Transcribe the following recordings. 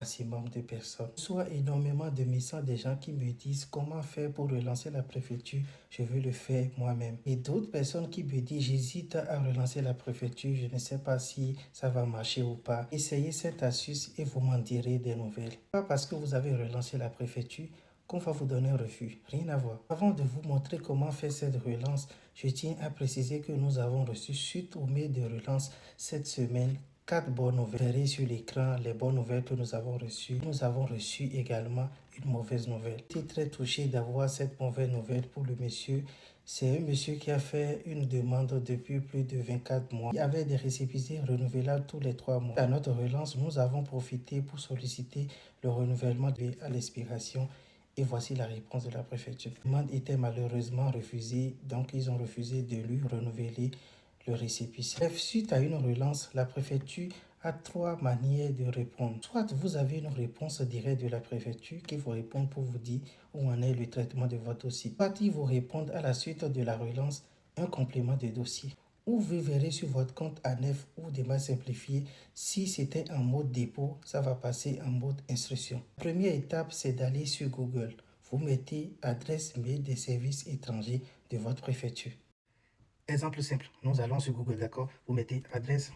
maximum de personnes. Je reçois énormément de messages des gens qui me disent comment faire pour relancer la préfecture, je veux le faire moi-même. Et d'autres personnes qui me disent j'hésite à relancer la préfecture, je ne sais pas si ça va marcher ou pas. Essayez cette astuce et vous m'en direz des nouvelles. Pas parce que vous avez relancé la préfecture qu'on va vous donner un refus, rien à voir. Avant de vous montrer comment faire cette relance, je tiens à préciser que nous avons reçu suite au mail de relance cette semaine 4 bonnes nouvelles. Vous verrez sur l'écran les bonnes nouvelles que nous avons reçues. Nous avons reçu également une mauvaise nouvelle. J'étais très touché d'avoir cette mauvaise nouvelle pour le monsieur. C'est un monsieur qui a fait une demande depuis plus de 24 mois. Il y avait des récépissés renouvelables tous les 3 mois. À notre relance, nous avons profité pour solliciter le renouvellement à l'expiration. Et voici la réponse de la préfecture. La demande était malheureusement refusée, donc ils ont refusé de lui renouveler le récépissé. Bref, suite à une relance, la préfecture a 3 manières de répondre. Soit vous avez une réponse directe de la préfecture qui vous répond pour vous dire où en est le traitement de votre dossier. Soit ils vous répondent à la suite de la relance un complément de dossier. Ou vous verrez sur votre compte ANEF ou démarche simplifiée, si c'était en mode dépôt, ça va passer en mode instruction. La première étape, c'est d'aller sur Google. Vous mettez adresse mail des services étrangers de votre préfecture. Exemple simple, nous allons sur Google, d'accord? Vous mettez adresse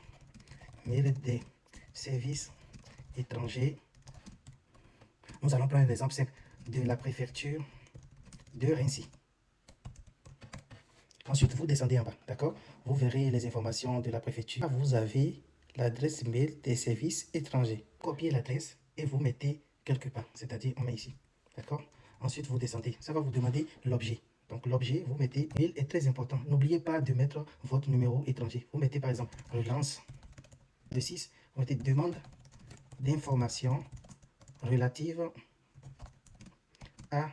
mail des services étrangers. Nous allons prendre un exemple simple de la préfecture de Rincy. Ensuite, vous descendez en bas, d'accord? Vous verrez les informations de la préfecture. Vous avez l'adresse mail des services étrangers. Copiez l'adresse et vous mettez quelque part, c'est-à-dire on met ici, d'accord? Ensuite, vous descendez. Ça va vous demander l'objet. Donc, l'objet, vous mettez mail est très important. N'oubliez pas de mettre votre numéro étranger. Vous mettez par exemple relance de 6. Vous mettez demande d'information relative à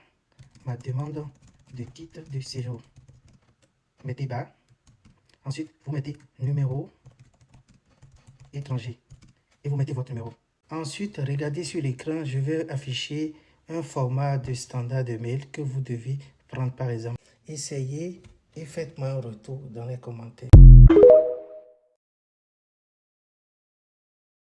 ma demande de titre de séjour. Mettez bas. Ensuite, vous mettez numéro étranger et vous mettez votre numéro. Ensuite, regardez sur l'écran, je vais afficher un format de standard de mail que vous devez prendre par exemple. Essayez et faites-moi un retour dans les commentaires.